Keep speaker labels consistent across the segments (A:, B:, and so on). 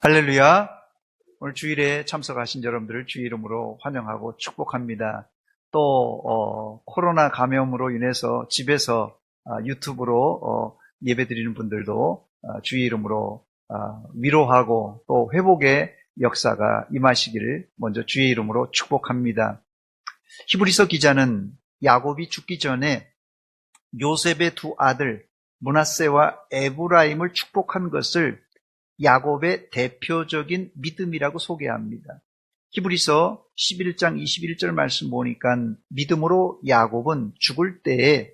A: 할렐루야. 오늘 주일에 참석하신 여러분들을 주의 이름으로 환영하고 축복합니다. 또 코로나 감염으로 인해서 집에서 유튜브로 예배 드리는 분들도 주의 이름으로 위로하고 또 회복의 역사가 임하시기를 먼저 주의 이름으로 축복합니다. 히브리서 기자는 야곱이 죽기 전에 요셉의 두 아들 므낫세와 에브라임을 축복한 것을 야곱의 대표적인 믿음이라고 소개합니다. 히브리서 11장 21절 말씀 보니까 믿음으로 야곱은 죽을 때에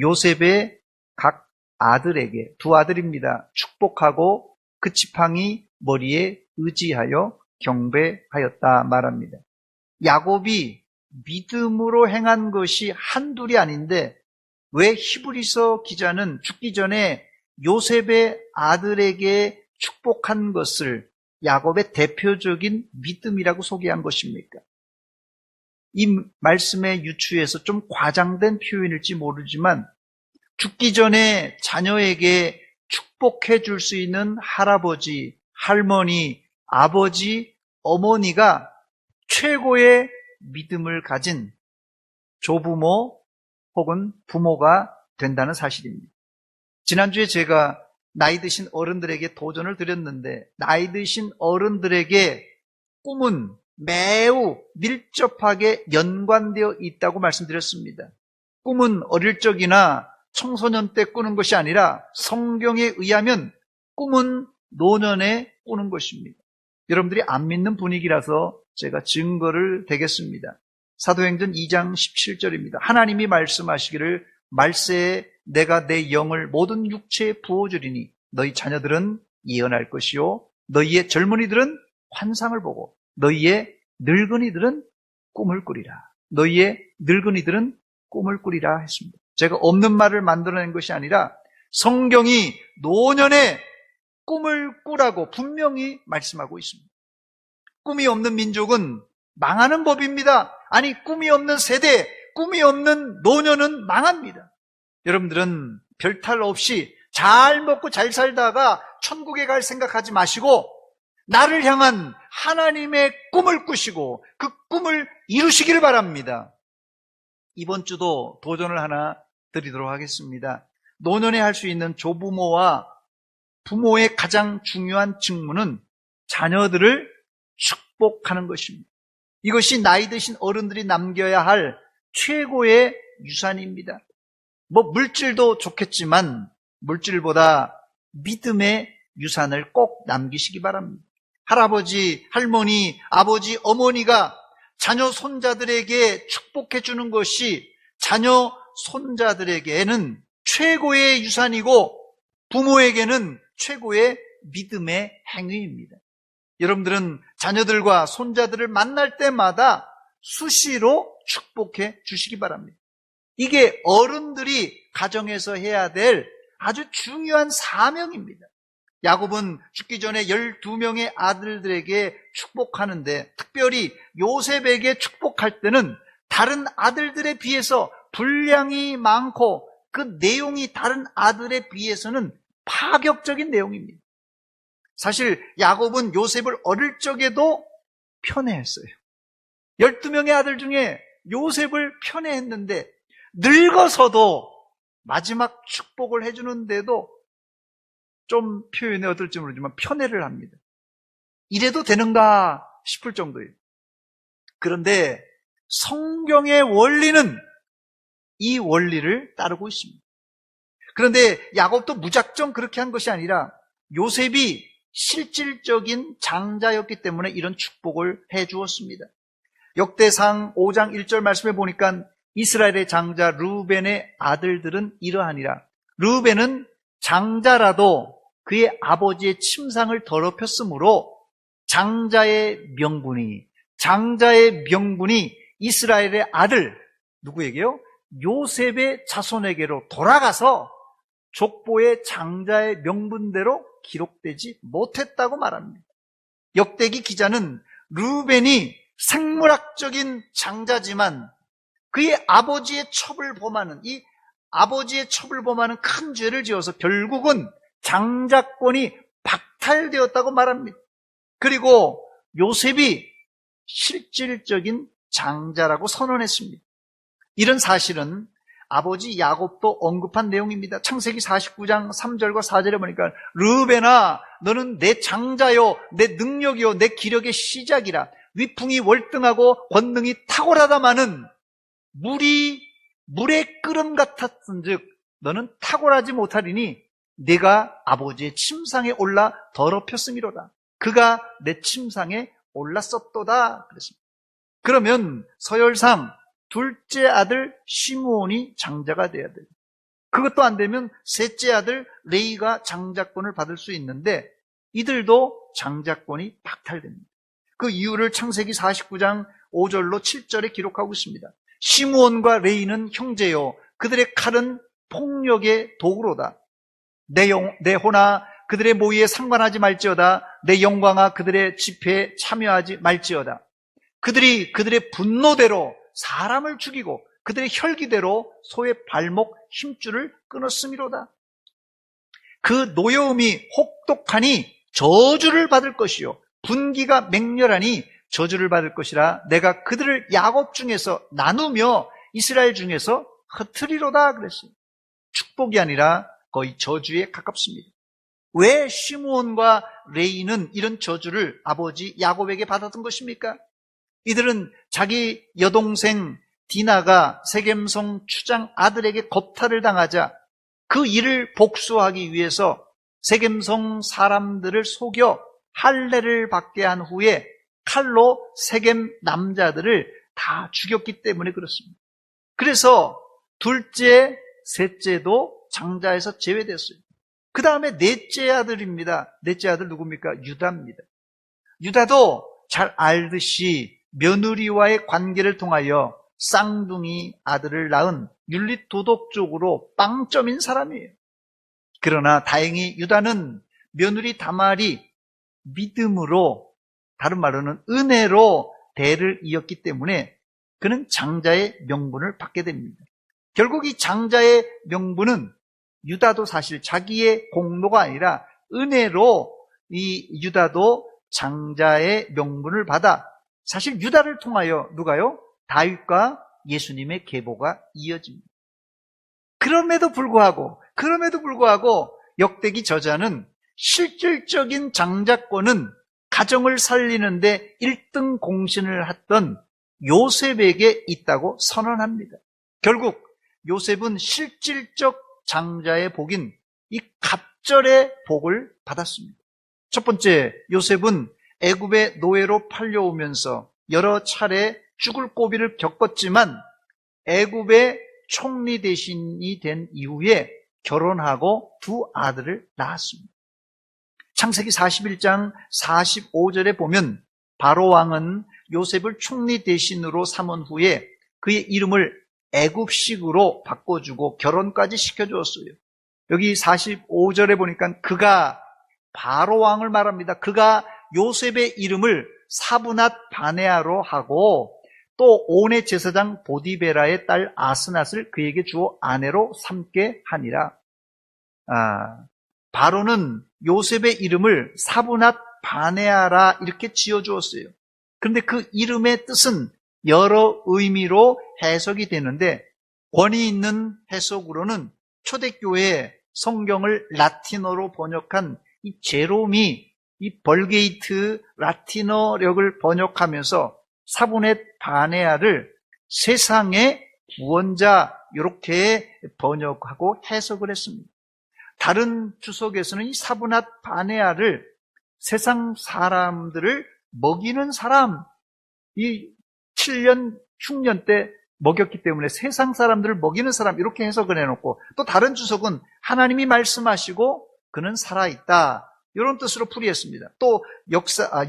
A: 요셉의 각 아들에게, 두 아들입니다, 축복하고 그 지팡이 머리에 의지하여 경배하였다 말합니다. 야곱이 믿음으로 행한 것이 한둘이 아닌데 왜 히브리서 기자는 죽기 전에 요셉의 아들에게 축복한 것을 야곱의 대표적인 믿음이라고 소개한 것입니까? 이 말씀의 유추에서 좀 과장된 표현일지 모르지만 죽기 전에 자녀에게 축복해 줄 수 있는 할아버지, 할머니, 아버지, 어머니가 최고의 믿음을 가진 조부모 혹은 부모가 된다는 사실입니다. 지난주에 제가 나이 드신 어른들에게 도전을 드렸는데 나이 드신 어른들에게 꿈은 매우 밀접하게 연관되어 있다고 말씀드렸습니다. 꿈은 어릴 적이나 청소년 때 꾸는 것이 아니라 성경에 의하면 꿈은 노년에 꾸는 것입니다. 여러분들이 안 믿는 분위기라서 제가 증거를 대겠습니다. 사도행전 2장 17절입니다. 하나님이 말씀하시기를 말세에 내가 내 영을 모든 육체에 부어주리니 너희 자녀들은 예언할 것이요 너희의 젊은이들은 환상을 보고 너희의 늙은이들은 꿈을 꾸리라. 너희의 늙은이들은 꿈을 꾸리라 했습니다. 제가 없는 말을 만들어낸 것이 아니라 성경이 노년에 꿈을 꾸라고 분명히 말씀하고 있습니다. 꿈이 없는 민족은 망하는 법입니다. 아니, 꿈이 없는 세대, 꿈이 없는 노년은 망합니다. 여러분들은 별탈 없이 잘 먹고 잘 살다가 천국에 갈 생각하지 마시고 나를 향한 하나님의 꿈을 꾸시고 그 꿈을 이루시기를 바랍니다. 이번 주도 도전을 하나 드리도록 하겠습니다. 노년에 할 수 있는 조부모와 부모의 가장 중요한 직무는 자녀들을 축복하는 것입니다. 이것이 나이 드신 어른들이 남겨야 할 최고의 유산입니다. 물질도 좋겠지만 물질보다 믿음의 유산을 꼭 남기시기 바랍니다. 할아버지, 할머니, 아버지, 어머니가 자녀 손자들에게 축복해 주는 것이 자녀 손자들에게는 최고의 유산이고 부모에게는 최고의 믿음의 행위입니다. 여러분들은 자녀들과 손자들을 만날 때마다 수시로 축복해 주시기 바랍니다. 이게 어른들이 가정에서 해야 될 아주 중요한 사명입니다. 야곱은 죽기 전에 12명의 아들들에게 축복하는데 특별히 요셉에게 축복할 때는 다른 아들들에 비해서 분량이 많고 그 내용이 다른 아들에 비해서는 파격적인 내용입니다. 사실 야곱은 요셉을 어릴 적에도 편애했어요. 12명의 아들 중에 요셉을 편애했는데 늙어서도 마지막 축복을 해주는데도 좀 표현이 어떨지 모르지만 편애를 합니다. 이래도 되는가 싶을 정도예요. 그런데 성경의 원리는 이 원리를 따르고 있습니다. 그런데 야곱도 무작정 그렇게 한 것이 아니라 요셉이 실질적인 장자였기 때문에 이런 축복을 해 주었습니다. 역대상 5장 1절 말씀에 보니까 이스라엘의 장자 르우벤의 아들들은 이러하니라. 르우벤은 장자라도 그의 아버지의 침상을 더럽혔으므로 장자의 명분이 이스라엘의 아들 누구에게요? 요셉의 자손에게로 돌아가서 족보의 장자의 명분대로 기록되지 못했다고 말합니다. 역대기 기자는 르우벤이 생물학적인 장자지만 그의 아버지의 첩을 범하는 큰 죄를 지어서 결국은 장자권이 박탈되었다고 말합니다. 그리고 요셉이 실질적인 장자라고 선언했습니다. 이런 사실은 아버지 야곱도 언급한 내용입니다. 창세기 49장 3절과 4절에 보니까 르우벤아 너는 내 장자요 내 능력이요 내 기력의 시작이라. 위풍이 월등하고 권능이 탁월하다마는 물의 끓음 같았은즉 너는 탁월하지 못하리니 네가 아버지의 침상에 올라 더럽혔음이로다. 그가 내 침상에 올랐었도다 그랬습니다. 그러면 서열상 둘째 아들 시므온이 장자가 돼야 돼요. 그것도 안 되면 셋째 아들 레이가 장자권을 받을 수 있는데 이들도 장자권이 박탈됩니다. 그 이유를 창세기 49장 5절로 7절에 기록하고 있습니다. 시므온과 레이는 형제요 그들의 칼은 폭력의 도구로다. 내 호나 그들의 모의에 상관하지 말지어다. 내 영광아 그들의 집회에 참여하지 말지어다. 그들이 그들의 분노대로 사람을 죽이고 그들의 혈기대로 소의 발목 힘줄을 끊었음이로다. 그 노여움이 혹독하니 저주를 받을 것이요 분기가 맹렬하니 저주를 받을 것이라. 내가 그들을 야곱 중에서 나누며 이스라엘 중에서 흩으리로다 그랬어요. 축복이 아니라 거의 저주에 가깝습니다. 왜 시므온과 레이는 이런 저주를 아버지 야곱에게 받았던 것입니까? 이들은 자기 여동생 디나가 세겜성 추장 아들에게 겁탈을 당하자 그 일을 복수하기 위해서 세겜성 사람들을 속여 할례를 받게 한 후에 칼로 세겜 남자들을 다 죽였기 때문에 그렇습니다. 그래서 둘째, 셋째도 장자에서 제외됐어요. 그 다음에 넷째 아들입니다. 넷째 아들 누굽니까? 유다입니다. 유다도 잘 알듯이 며느리와의 관계를 통하여 쌍둥이 아들을 낳은 윤리도덕적으로 빵점인 사람이에요. 그러나 다행히 유다는 며느리 다말이 믿음으로, 다른 말로는 은혜로 대를 이었기 때문에 그는 장자의 명분을 받게 됩니다. 결국 이 장자의 명분은 유다도 사실 자기의 공로가 아니라 은혜로 이 유다도 장자의 명분을 받아 사실 유다를 통하여 누가요? 다윗과 예수님의 계보가 이어집니다. 그럼에도 불구하고 역대기 저자는 실질적인 장자권은 가정을 살리는데 1등 공신을 했던 요셉에게 있다고 선언합니다. 결국 요셉은 실질적 장자의 복인 이 갑절의 복을 받았습니다. 첫 번째, 요셉은 애굽의 노예로 팔려오면서 여러 차례 죽을 고비를 겪었지만 애굽의 총리 대신이 된 이후에 결혼하고 두 아들을 낳았습니다. 창세기 41장 45절에 보면 바로 왕은 요셉을 총리 대신으로 삼은 후에 그의 이름을 애굽식으로 바꿔주고 결혼까지 시켜주었어요. 여기 45절에 보니까 그가 바로 왕을 말합니다. 그가 요셉의 이름을 사브낫 바네아로 하고 또 온의 제사장 보디베라의 딸 아스낫을 그에게 주어 아내로 삼게 하니라. 바로는 요셉의 이름을 사브낫 바네아라 이렇게 지어주었어요. 그런데 그 이름의 뜻은 여러 의미로 해석이 되는데 권위 있는 해석으로는 초대교회 성경을 라틴어로 번역한 이 제롬이 이 벌게이트 라틴어력을 번역하면서 사브낫 바네아를 세상의 구원자 이렇게 번역하고 해석을 했습니다. 다른 주석에서는 이 사브낫 바네아를 세상 사람들을 먹이는 사람, 이 7년 흉년 때 먹였기 때문에 세상 사람들을 먹이는 사람 이렇게 해석을 해놓고 또 다른 주석은 하나님이 말씀하시고 그는 살아있다 이런 뜻으로 풀이했습니다. 또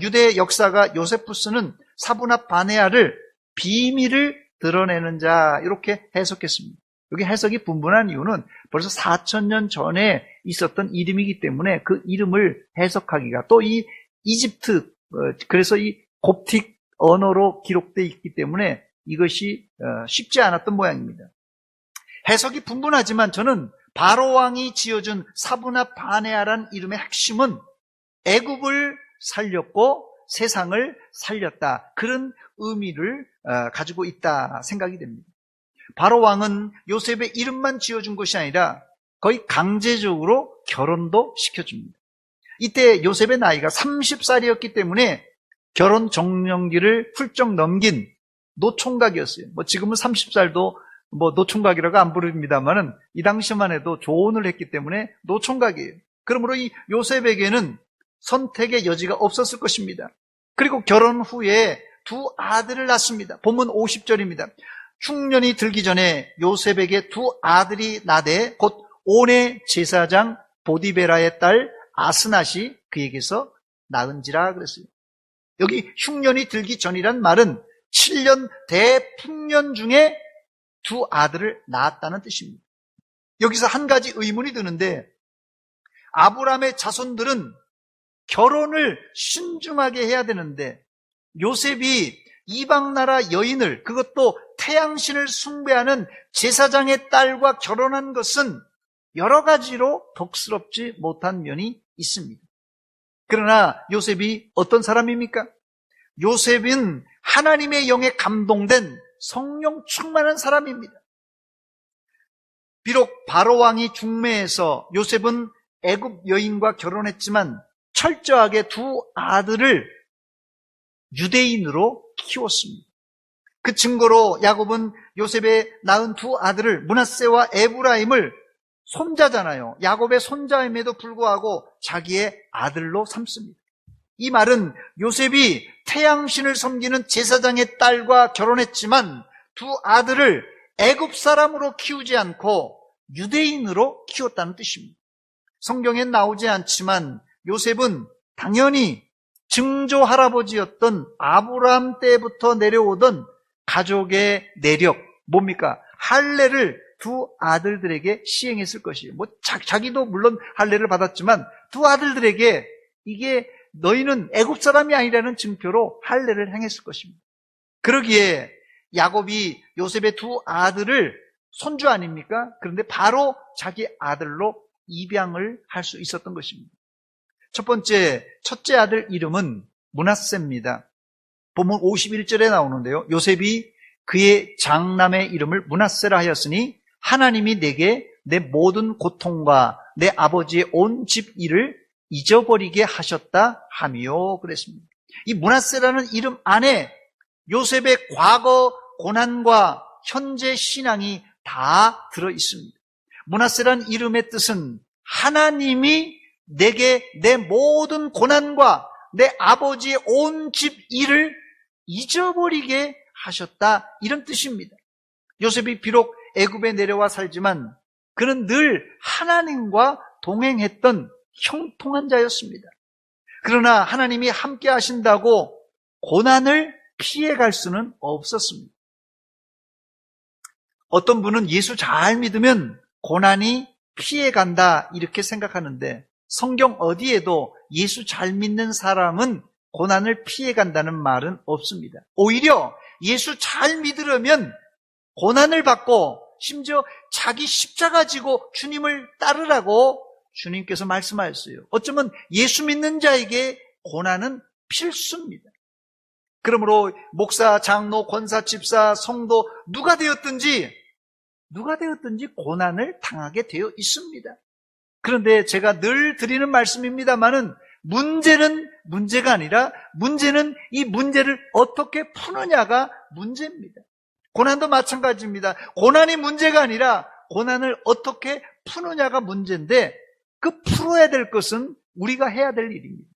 A: 유대 역사가 요세푸스는 사브낫 바네아를 비밀을 드러내는 자 이렇게 해석했습니다. 여기 해석이 분분한 이유는 벌써 4,000년 전에 있었던 이름이기 때문에 그 이름을 해석하기가 또 이 이집트 그래서 이 곱틱 언어로 기록되어 있기 때문에 이것이 쉽지 않았던 모양입니다. 해석이 분분하지만 저는 바로 왕이 지어준 사브낫 바네아란 이름의 핵심은 애굽을 살렸고 세상을 살렸다. 그런 의미를 가지고 있다 생각이 됩니다. 바로 왕은 요셉의 이름만 지어준 것이 아니라 거의 강제적으로 결혼도 시켜줍니다. 이때 요셉의 나이가 30살이었기 때문에 결혼 정년기를 훌쩍 넘긴 노총각이었어요. 지금은 30살도 노총각이라고 안 부릅니다만은 이 당시만 해도 조언을 했기 때문에 노총각이에요. 그러므로 이 요셉에게는 선택의 여지가 없었을 것입니다. 그리고 결혼 후에 두 아들을 낳습니다. 본문 50절입니다. 흉년이 들기 전에 요셉에게 두 아들이 나되 곧 온의 제사장 보디베라의 딸 아스낫이 그에게서 낳은지라 그랬어요. 여기 흉년이 들기 전이란 말은 7년 대풍년 중에 두 아들을 낳았다는 뜻입니다. 여기서 한 가지 의문이 드는데 아브라함의 자손들은 결혼을 신중하게 해야 되는데 요셉이 이방 나라 여인을, 그것도 태양신을 숭배하는 제사장의 딸과 결혼한 것은 여러 가지로 덕스럽지 못한 면이 있습니다. 그러나 요셉이 어떤 사람입니까? 요셉은 하나님의 영에 감동된 성령 충만한 사람입니다. 비록 바로왕이 중매해서 요셉은 애굽 여인과 결혼했지만 철저하게 두 아들을 유대인으로 키웠습니다. 그 증거로 야곱은 요셉의 낳은 두 아들을 므낫세와 에브라임을 손자잖아요. 야곱의 손자임에도 불구하고 자기의 아들로 삼습니다. 이 말은 요셉이 태양신을 섬기는 제사장의 딸과 결혼했지만 두 아들을 애굽 사람으로 키우지 않고 유대인으로 키웠다는 뜻입니다. 성경엔 나오지 않지만 요셉은 당연히 증조 할아버지였던 아브라함 때부터 내려오던 가족의 내력, 뭡니까? 할례를 두 아들들에게 시행했을 것이에요. 자기도 물론 할례를 받았지만 두 아들들에게 이게 너희는 애굽 사람이 아니라는 증표로 할례를 행했을 것입니다. 그러기에 야곱이 요셉의 두 아들을 손주 아닙니까? 그런데 바로 자기 아들로 입양을 할 수 있었던 것입니다. 첫 번째, 첫째 아들 이름은 므낫세입니다. 본문 51절에 나오는데요. 요셉이 그의 장남의 이름을 므낫세라 하였으니 하나님이 내게 내 모든 고통과 내 아버지의 온 집 일을 잊어버리게 하셨다 하며 그랬습니다. 이 므낫세라는 이름 안에 요셉의 과거 고난과 현재 신앙이 다 들어 있습니다. 므낫세라는 이름의 뜻은 하나님이 내게 내 모든 고난과 내 아버지의 온 집 일을 잊어버리게 하셨다, 이런 뜻입니다. 요셉이 비록 애굽에 내려와 살지만 그는 늘 하나님과 동행했던 형통한 자였습니다. 그러나 하나님이 함께 하신다고 고난을 피해갈 수는 없었습니다. 어떤 분은 예수 잘 믿으면 고난이 피해간다 이렇게 생각하는데 성경 어디에도 예수 잘 믿는 사람은 고난을 피해간다는 말은 없습니다. 오히려 예수 잘 믿으려면 고난을 받고 심지어 자기 십자가 지고 주님을 따르라고 주님께서 말씀하셨어요. 어쩌면 예수 믿는 자에게 고난은 필수입니다. 그러므로 목사, 장로, 권사, 집사, 성도 누가 되었든지 고난을 당하게 되어 있습니다. 그런데 제가 늘 드리는 말씀입니다만은 문제가 아니라 문제는 이 문제를 어떻게 푸느냐가 문제입니다. 고난도 마찬가지입니다. 고난이 문제가 아니라 고난을 어떻게 푸느냐가 문제인데 그 풀어야 될 것은 우리가 해야 될 일입니다.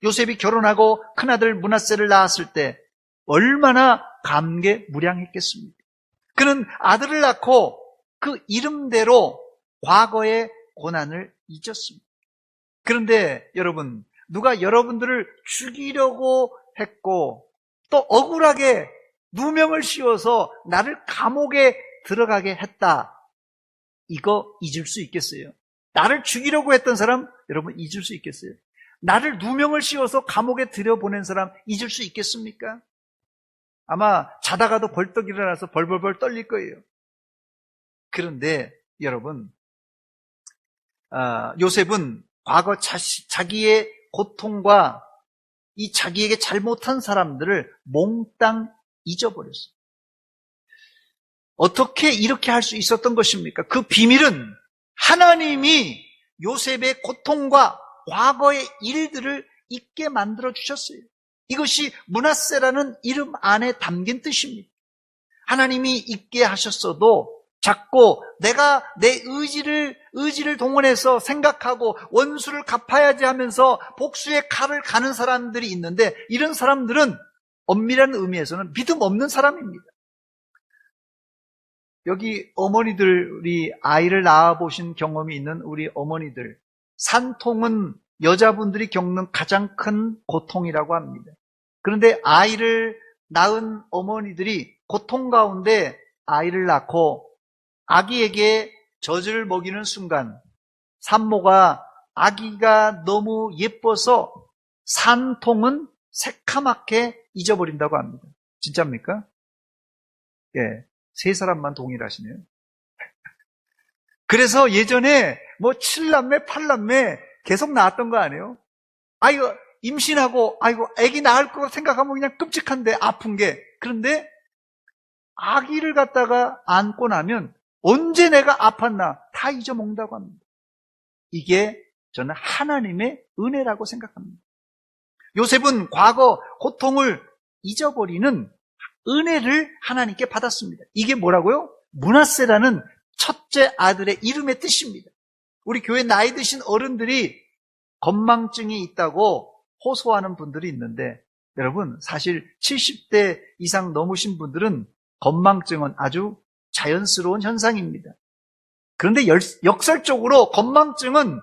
A: 요셉이 결혼하고 큰아들 므낫세를 낳았을 때 얼마나 감개무량했겠습니까? 그는 아들을 낳고 그 이름대로 과거의 고난을 잊었습니다. 그런데 여러분, 누가 여러분들을 죽이려고 했고 또 억울하게 누명을 씌워서 나를 감옥에 들어가게 했다, 이거 잊을 수 있겠어요? 나를 죽이려고 했던 사람 여러분 잊을 수 있겠어요? 나를 누명을 씌워서 감옥에 들여보낸 사람 잊을 수 있겠습니까? 아마 자다가도 벌떡 일어나서 벌벌벌 떨릴 거예요. 그런데 여러분, 요셉은 과거 자기의 고통과 이 자기에게 잘못한 사람들을 몽땅 잊어버렸어요. 어떻게 이렇게 할 수 있었던 것입니까? 그 비밀은 하나님이 요셉의 고통과 과거의 일들을 잊게 만들어 주셨어요. 이것이 므낫세라는 이름 안에 담긴 뜻입니다. 하나님이 잊게 하셨어도 자꾸 내가 내 의지를 동원해서 생각하고 원수를 갚아야지 하면서 복수의 칼을 가는 사람들이 있는데, 이런 사람들은 엄밀한 의미에서는 믿음 없는 사람입니다. 여기 어머니들이 아이를 낳아보신 경험이 있는 우리 어머니들, 산통은 여자분들이 겪는 가장 큰 고통이라고 합니다. 그런데 아이를 낳은 어머니들이 고통 가운데 아이를 낳고 아기에게 젖을 먹이는 순간 산모가 아기가 너무 예뻐서 산통은 새카맣게 잊어버린다고 합니다. 진짜입니까? 예, 세 사람만 동일하시네요. 그래서 예전에 뭐 7남매, 8남매 계속 낳았던 거 아니에요? 아이고, 임신하고, 아이고, 아기 낳을 거 생각하면 그냥 끔찍한데, 아픈 게. 그런데 아기를 갖다가 안고 나면 언제 내가 아팠나 다 잊어먹는다고 합니다. 이게 저는 하나님의 은혜라고 생각합니다. 요셉은 과거 고통을 잊어버리는 은혜를 하나님께 받았습니다. 이게 뭐라고요? 므낫세라는 첫째 아들의 이름의 뜻입니다. 우리 교회 나이 드신 어른들이 건망증이 있다고 호소하는 분들이 있는데, 여러분 사실 70대 이상 넘으신 분들은 건망증은 아주 자연스러운 현상입니다. 그런데 역설적으로 건망증은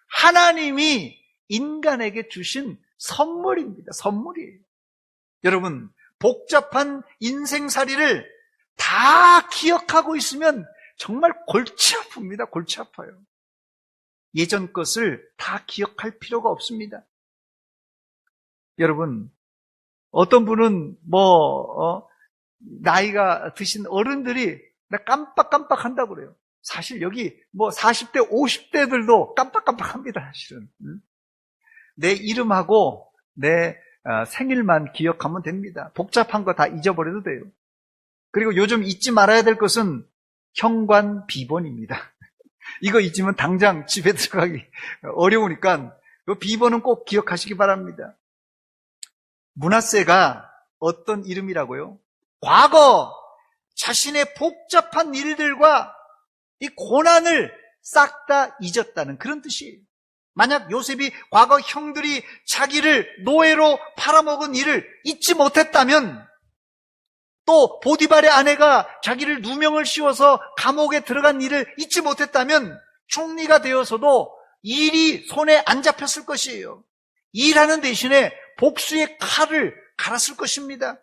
A: 하나님이 인간에게 주신 선물입니다. 선물이에요. 여러분, 복잡한 인생살이를 다 기억하고 있으면 정말 골치 아픕니다. 골치 아파요. 예전 것을 다 기억할 필요가 없습니다. 여러분, 어떤 분은 나이가 드신 어른들이 나 깜빡깜빡 한다고 그래요. 사실 여기 40대, 50대들도 깜빡깜빡합니다, 사실은. 내 이름하고 내 생일만 기억하면 됩니다. 복잡한 거 다 잊어버려도 돼요. 그리고 요즘 잊지 말아야 될 것은 현관 비번입니다. 이거 잊으면 당장 집에 들어가기 어려우니까 이 비번은 꼭 기억하시기 바랍니다. 므낫세가 어떤 이름이라고요? 과거 자신의 복잡한 일들과 이 고난을 싹 다 잊었다는 그런 뜻이에요. 만약 요셉이 과거 형들이 자기를 노예로 팔아먹은 일을 잊지 못했다면, 또 보디발의 아내가 자기를 누명을 씌워서 감옥에 들어간 일을 잊지 못했다면 총리가 되어서도 일이 손에 안 잡혔을 것이에요. 일하는 대신에 복수의 칼을 갈았을 것입니다.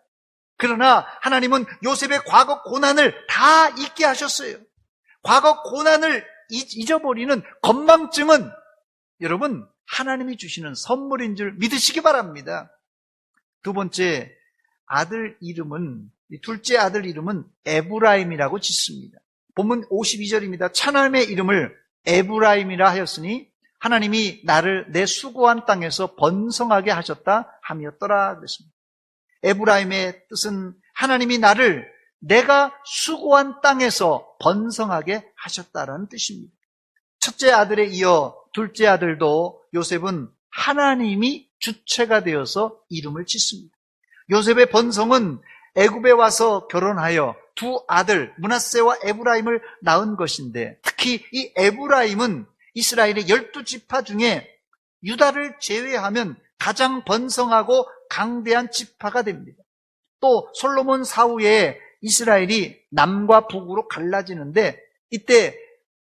A: 그러나 하나님은 요셉의 과거 고난을 다 잊게 하셨어요. 과거 고난을 잊어버리는 건망증은 여러분 하나님이 주시는 선물인 줄 믿으시기 바랍니다. 두 번째, 둘째 아들 이름은 에브라임이라고 짓습니다. 본문 52절입니다. 차남의 이름을 에브라임이라 하였으니 하나님이 나를 내 수고한 땅에서 번성하게 하셨다 함이었더라 그랬습니다. 에브라임의 뜻은 하나님이 나를 내가 수고한 땅에서 번성하게 하셨다라는 뜻입니다. 첫째 아들에 이어 둘째 아들도 요셉은 하나님이 주체가 되어서 이름을 짓습니다. 요셉의 번성은 애굽에 와서 결혼하여 두 아들 므낫세와 에브라임을 낳은 것인데, 특히 이 에브라임은 이스라엘의 12지파 중에 유다를 제외하면 가장 번성하고 강대한 지파가 됩니다. 또 솔로몬 사후에 이스라엘이 남과 북으로 갈라지는데, 이때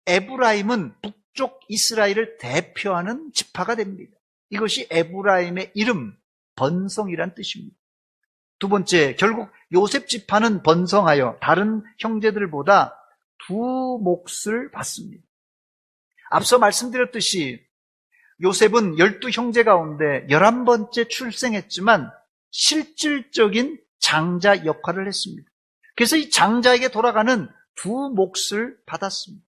A: 에브라임은 북쪽 이스라엘을 대표하는 지파가 됩니다. 이것이 에브라임의 이름, 번성이란 뜻입니다. 두 번째, 결국 요셉 지파는 번성하여 다른 형제들보다 두 몫을 받습니다. 앞서 말씀드렸듯이 요셉은 12형제 가운데 11번째 출생했지만 실질적인 장자 역할을 했습니다. 그래서 이 장자에게 돌아가는 두 몫을 받았습니다.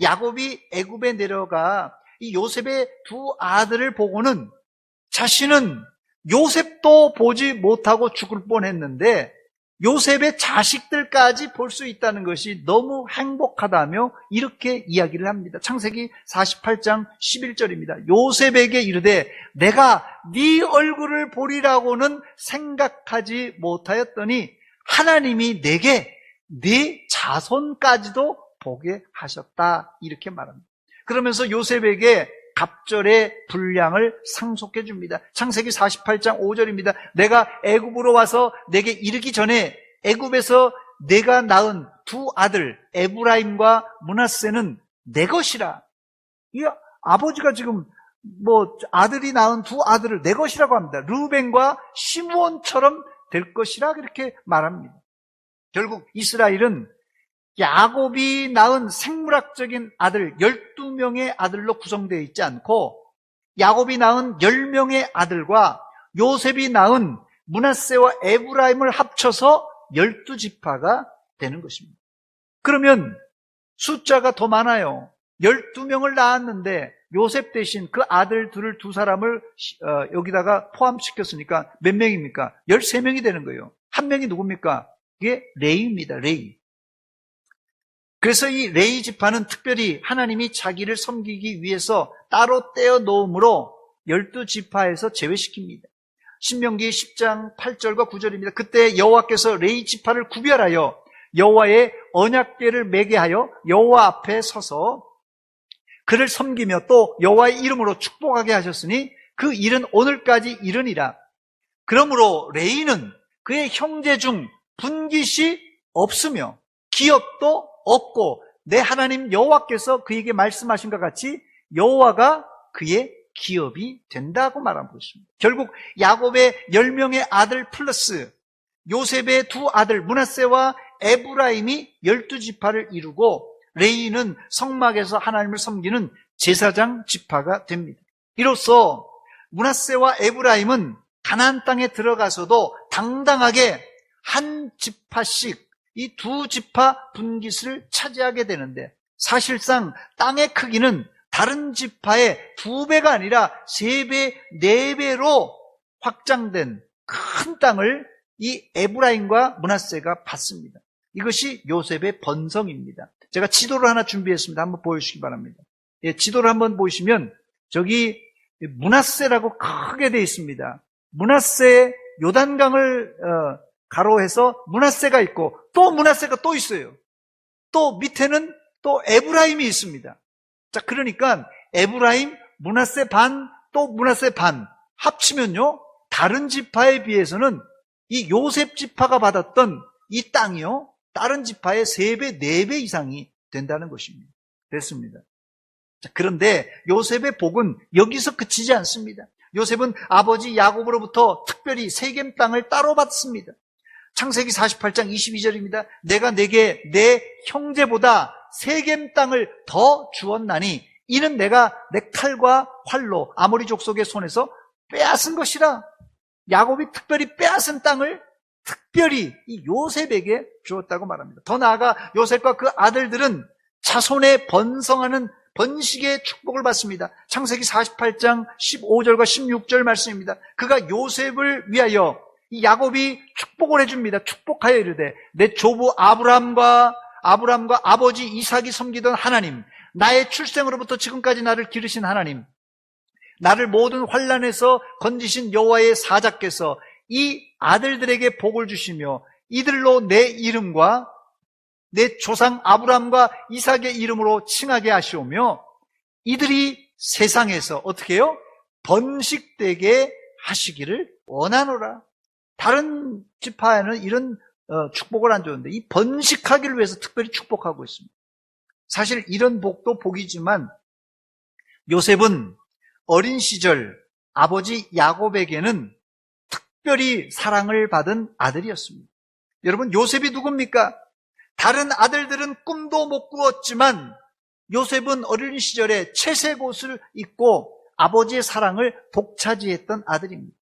A: 야곱이 애굽에 내려가 이 요셉의 두 아들을 보고는 자신은 요셉도 보지 못하고 죽을 뻔했는데 요셉의 자식들까지 볼 수 있다는 것이 너무 행복하다며 이렇게 이야기를 합니다. 창세기 48장 11절입니다. 요셉에게 이르되 내가 네 얼굴을 보리라고는 생각하지 못하였더니 하나님이 내게 네 자손까지도 보게 하셨다, 이렇게 말합니다. 그러면서 요셉에게 갑절의 분량을 상속해 줍니다. 창세기 48장 5절입니다. 내가 애굽으로 와서 내게 이르기 전에 애굽에서 내가 낳은 두 아들 에브라임과 므낫세는 내 것이라. 이 아버지가 지금 아들이 낳은 두 아들을 내 것이라고 합니다. 르우벤과 시므온처럼 될 것이라 그렇게 말합니다. 결국 이스라엘은 야곱이 낳은 생물학적인 아들 12명의 아들로 구성되어 있지 않고 야곱이 낳은 10명의 아들과 요셉이 낳은 므낫세와 에브라임을 합쳐서 12지파가 되는 것입니다. 그러면 숫자가 더 많아요. 12명을 낳았는데 요셉 대신 그 아들 둘을 두 사람을 여기다가 포함시켰으니까 몇 명입니까? 13명이 되는 거예요. 한 명이 누굽니까? 이게 레이입니다. 레이. 그래서 이 레이 지파는 특별히 하나님이 자기를 섬기기 위해서 따로 떼어 놓음으로 12지파에서 제외시킵니다. 신명기 10장 8절과 9절입니다. 그때 여호와께서 레이 지파를 구별하여 여호와의 언약궤를 매게 하여 여호와 앞에 서서 그를 섬기며 또 여호와의 이름으로 축복하게 하셨으니 그 일은 오늘까지 이르니라. 그러므로 레이는 그의 형제 중 분깃이 없으며 기업도 없고 내 하나님 여호와께서 그에게 말씀하신 것 같이 여호와가 그의 기업이 된다고 말한 것입니다. 결국 야곱의 10명의 아들 플러스 요셉의 두 아들 므낫세와 에브라임이 12지파를 이루고 레이는 성막에서 하나님을 섬기는 제사장 지파가 됩니다. 이로써 므낫세와 에브라임은 가나안 땅에 들어가서도 당당하게 한 지파씩 이 두 지파 분깃을 차지하게 되는데 사실상 땅의 크기는 다른 지파의 2배가 아니라 3배, 4배로 확장된 큰 땅을 이 에브라임과 므낫세가 받습니다. 이것이 요셉의 번성입니다. 제가 지도를 하나 준비했습니다. 한번 보여주시기 바랍니다. 예, 지도를 한번 보시면 저기 므낫세라고 크게 되어 있습니다. 므낫세 요단강을 가로해서 므낫세가 있고 또 므낫세가 또 있어요. 또 밑에는 또 에브라임이 있습니다. 자, 그러니까 에브라임, 므낫세 반, 또 므낫세 반 합치면요 다른 지파에 비해서는 이 요셉 지파가 받았던 이 땅이요 다른 지파의 3배, 4배 이상이 된다는 것입니다. 됐습니다. 자, 그런데 요셉의 복은 여기서 그치지 않습니다. 요셉은 아버지 야곱으로부터 특별히 세겜 땅을 따로 받습니다. 창세기 48장 22절입니다. 내가 내게 내 형제보다 세겜 땅을 더 주었나니 이는 내가 내 칼과 활로 아모리 족속의 손에서 빼앗은 것이라. 야곱이 특별히 빼앗은 땅을 특별히 이 요셉에게 주었다고 말합니다. 더 나아가 요셉과 그 아들들은 자손의 번성하는 번식의 축복을 받습니다. 창세기 48장 15절과 16절 말씀입니다. 그가 요셉을 위하여 이 야곱이 축복을 해줍니다. 축복하여 이르되 내 조부 아브라함과 아버지 이삭이 섬기던 하나님, 나의 출생으로부터 지금까지 나를 기르신 하나님, 나를 모든 환난에서 건지신 여호와의 사자께서 이 아들들에게 복을 주시며 이들로 내 이름과 내 조상 아브라함과 이삭의 이름으로 칭하게 하시오며 이들이 세상에서 어떻게 해요? 번식되게 하시기를 원하노라. 다른 지파에는 이런 축복을 안 줬는데 이 번식하기를 위해서 특별히 축복하고 있습니다. 사실 이런 복도 복이지만 요셉은 어린 시절 아버지 야곱에게는 특별히 사랑을 받은 아들이었습니다. 여러분, 요셉이 누굽니까? 다른 아들들은 꿈도 못 꾸었지만 요셉은 어린 시절에 채색 옷을 입고 아버지의 사랑을 독차지했던 아들입니다.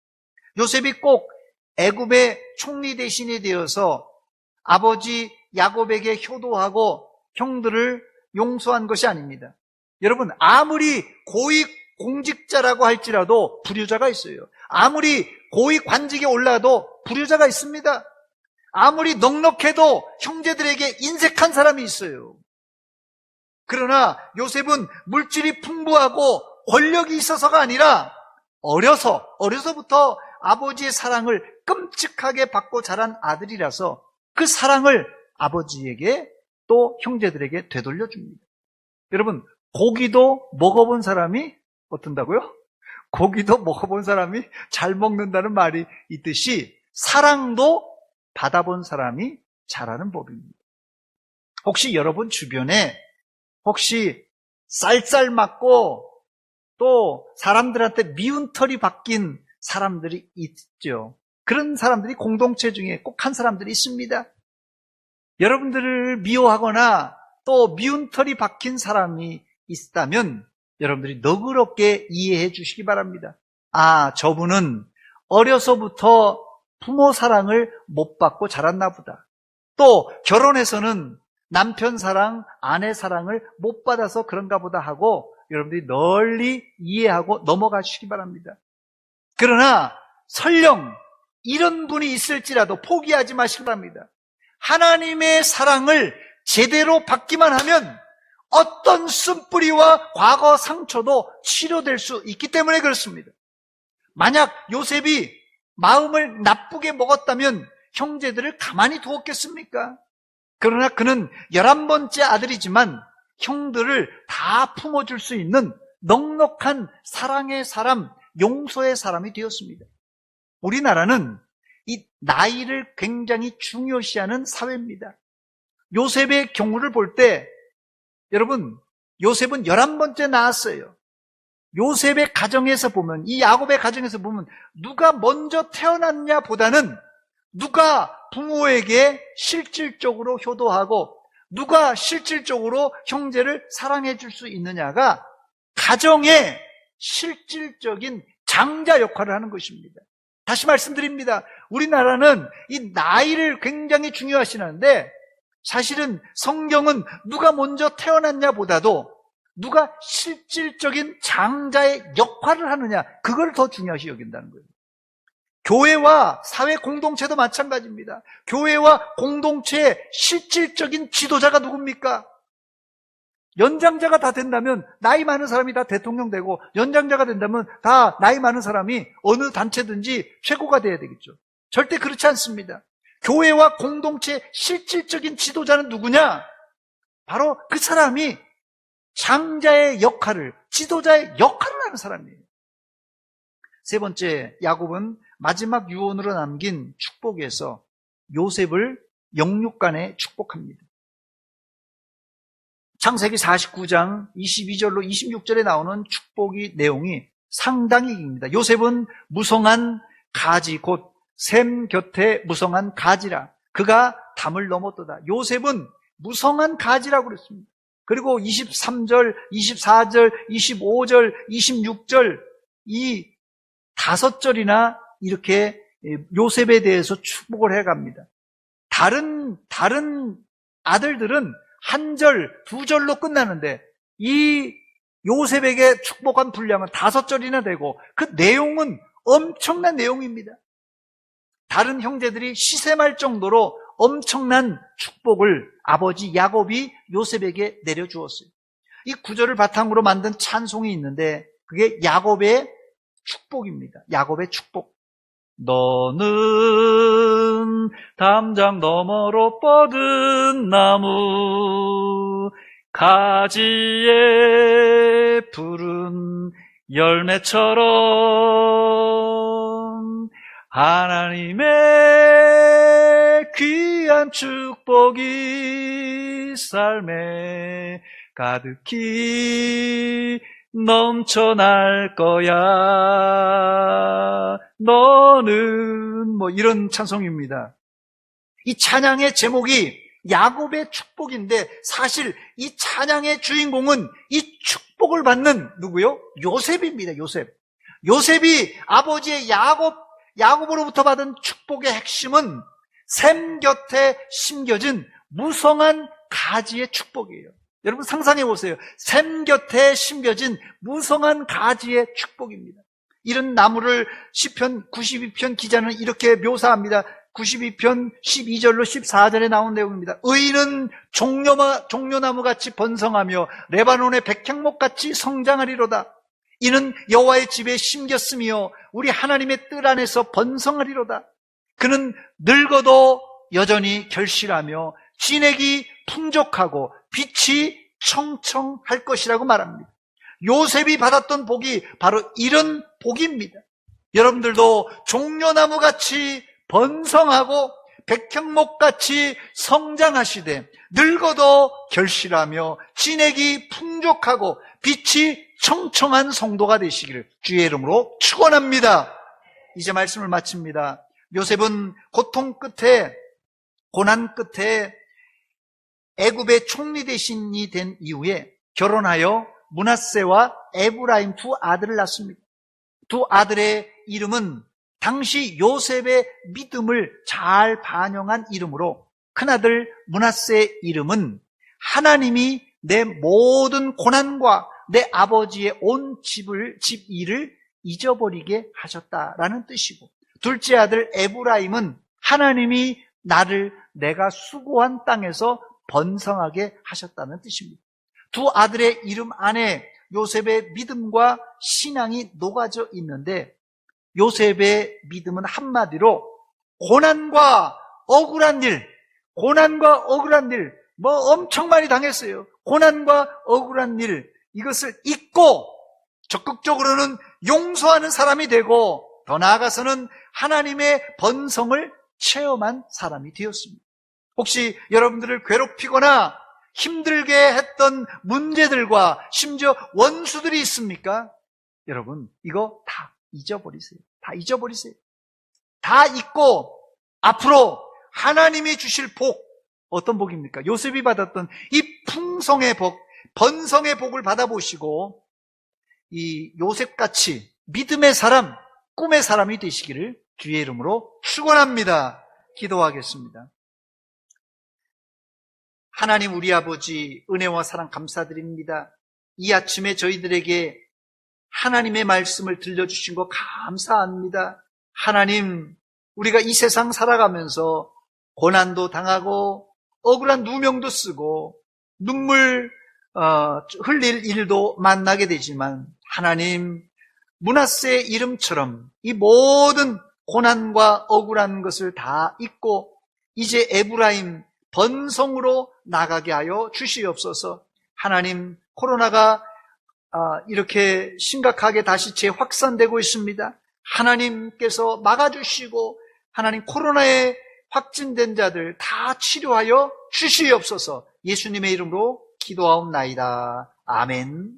A: 요셉이 꼭 애굽의 총리 대신이 되어서 아버지 야곱에게 효도하고 형들을 용서한 것이 아닙니다. 여러분, 아무리 고위 공직자라고 할지라도 불효자가 있어요. 아무리 고위 관직에 올라도 불효자가 있습니다. 아무리 넉넉해도 형제들에게 인색한 사람이 있어요. 그러나 요셉은 물질이 풍부하고 권력이 있어서가 아니라 어려서부터 아버지의 사랑을 끔찍하게 받고 자란 아들이라서 그 사랑을 아버지에게 또 형제들에게 되돌려줍니다. 여러분, 고기도 먹어본 사람이 어떤다고요? 고기도 먹어본 사람이 잘 먹는다는 말이 있듯이 사랑도 받아본 사람이 잘하는 법입니다. 혹시 여러분 주변에 혹시 쌀쌀 맞고 또 사람들한테 미운 털이 박힌 사람들이 있죠. 그런 사람들이 공동체 중에 꼭 한 사람들이 있습니다. 여러분들을 미워하거나 또 미운 털이 박힌 사람이 있다면 여러분들이 너그럽게 이해해 주시기 바랍니다. 아, 저분은 어려서부터 부모 사랑을 못 받고 자랐나 보다. 또 결혼해서는 남편 사랑, 아내 사랑을 못 받아서 그런가 보다 하고 여러분들이 널리 이해하고 넘어가 주시기 바랍니다. 그러나 설령 이런 분이 있을지라도 포기하지 마시기 바랍니다. 하나님의 사랑을 제대로 받기만 하면 어떤 쓴뿌리와 과거 상처도 치료될 수 있기 때문에 그렇습니다. 만약 요셉이 마음을 나쁘게 먹었다면 형제들을 가만히 두었겠습니까? 그러나 그는 11번째 아들이지만 형들을 다 품어줄 수 있는 넉넉한 사랑의 사람, 용서의 사람이 되었습니다. 우리나라는 이 나이를 굉장히 중요시하는 사회입니다. 요셉의 경우를 볼 때 여러분, 요셉은 11번째 낳았어요. 요셉의 가정에서 보면, 이 야곱의 가정에서 보면 누가 먼저 태어났냐 보다는 누가 부모에게 실질적으로 효도하고 누가 실질적으로 형제를 사랑해 줄 수 있느냐가 가정의 실질적인 장자 역할을 하는 것입니다. 다시 말씀드립니다. 우리나라는 이 나이를 굉장히 중요하시는데 사실은 성경은 누가 먼저 태어났냐 보다도 누가 실질적인 장자의 역할을 하느냐, 그걸 더 중요시 여긴다는 거예요. 교회와 사회 공동체도 마찬가지입니다. 교회와 공동체의 실질적인 지도자가 누굽니까? 연장자가 다 된다면 나이 많은 사람이 다 대통령 되고 연장자가 된다면 다 나이 많은 사람이 어느 단체든지 최고가 돼야 되겠죠. 절대 그렇지 않습니다. 교회와 공동체의 실질적인 지도자는 누구냐? 바로 그 사람이 장자의 역할을, 지도자의 역할을 하는 사람이에요. 세 번째, 야곱은 마지막 유언으로 남긴 축복에서 요셉을 영육간에 축복합니다. 창세기 49장 22절로 26절에 나오는 축복의 내용이 상당히 깁니다. 요셉은 무성한 가지, 곧 샘 곁에 무성한 가지라. 그가 담을 넘었도다. 요셉은 무성한 가지라고 그랬습니다. 그리고 23절, 24절, 25절, 26절 이 5절이나 이렇게 요셉에 대해서 축복을 해갑니다. 다른 아들들은 한 절, 2절로 끝나는데 이 요셉에게 축복한 분량은 5절이나 되고 그 내용은 엄청난 내용입니다. 다른 형제들이 시샘할 정도로 엄청난 축복을 아버지 야곱이 요셉에게 내려주었어요. 이 구절을 바탕으로 만든 찬송이 있는데 그게 야곱의 축복입니다. 야곱의 축복. 너는 담장 너머로 뻗은 나무 가지에 푸른 열매처럼 하나님의 귀한 축복이 삶에 가득히 넘쳐날 거야. 너는 이런 찬송입니다. 이 찬양의 제목이 야곱의 축복인데 사실 이 찬양의 주인공은 이 축복을 받는 누구요? 요셉입니다. 요셉이 아버지의 야곱으로부터 받은 축복의 핵심은 샘 곁에 심겨진 무성한 가지의 축복이에요. 여러분 상상해 보세요. 샘 곁에 심겨진 무성한 가지의 축복입니다. 이런 나무를 시편 92편 기자는 이렇게 묘사합니다. 92편 12절로 14절에 나온 내용입니다. 의인은 종려나무같이 번성하며 레바논의 백향목같이 성장하리로다. 이는 여호와의 집에 심겼으며 우리 하나님의 뜰 안에서 번성하리로다. 그는 늙어도 여전히 결실하며 진액이 풍족하고 빛이 청청할 것이라고 말합니다. 요셉이 받았던 복이 바로 이런 복입니다. 여러분들도 종려나무같이 번성하고 백향목같이 성장하시되 늙어도 결실하며 진액이 풍족하고 빛이 청청한 성도가 되시기를 주의 이름으로 축원합니다. 이제 말씀을 마칩니다. 요셉은 고통 끝에, 고난 끝에 애굽의 총리 대신이 된 이후에 결혼하여 므낫세와 에브라임 두 아들을 낳습니다. 두 아들의 이름은 당시 요셉의 믿음을 잘 반영한 이름으로 큰아들 므낫세의 이름은 하나님이 내 모든 고난과 내 아버지의 온 집 일을 잊어버리게 하셨다라는 뜻이고, 둘째 아들 에브라임은 하나님이 나를 내가 수고한 땅에서 번성하게 하셨다는 뜻입니다. 두 아들의 이름 안에 요셉의 믿음과 신앙이 녹아져 있는데, 요셉의 믿음은 한마디로 고난과 억울한 일, 엄청 많이 당했어요. 고난과 억울한 일, 이것을 잊고 적극적으로는 용서하는 사람이 되고, 더 나아가서는 하나님의 번성을 체험한 사람이 되었습니다. 혹시 여러분들을 괴롭히거나 힘들게 했던 문제들과 심지어 원수들이 있습니까? 여러분, 이거 다 잊어버리세요. 다 잊고 앞으로 하나님이 주실 복, 어떤 복입니까? 요셉이 받았던 이 풍성의 복, 번성의 복을 받아보시고 이 요셉같이 믿음의 사람, 꿈의 사람이 되시기를 주의 이름으로 축원합니다. 기도하겠습니다. 하나님 우리 아버지, 은혜와 사랑 감사드립니다. 이 아침에 저희들에게 하나님의 말씀을 들려주신 거 감사합니다. 하나님, 우리가 이 세상 살아가면서 고난도 당하고 억울한 누명도 쓰고 눈물 흘릴 일도 만나게 되지만, 하나님, 므낫세의 이름처럼 이 모든 고난과 억울한 것을 다 잊고 이제 에브라임 번성으로 나가게 하여 주시옵소서. 하나님, 코로나가 이렇게 심각하게 다시 재확산되고 있습니다. 하나님께서 막아주시고 하나님, 코로나에 확진된 자들 다 치료하여 주시옵소서. 예수님의 이름으로 기도하옵나이다. 아멘.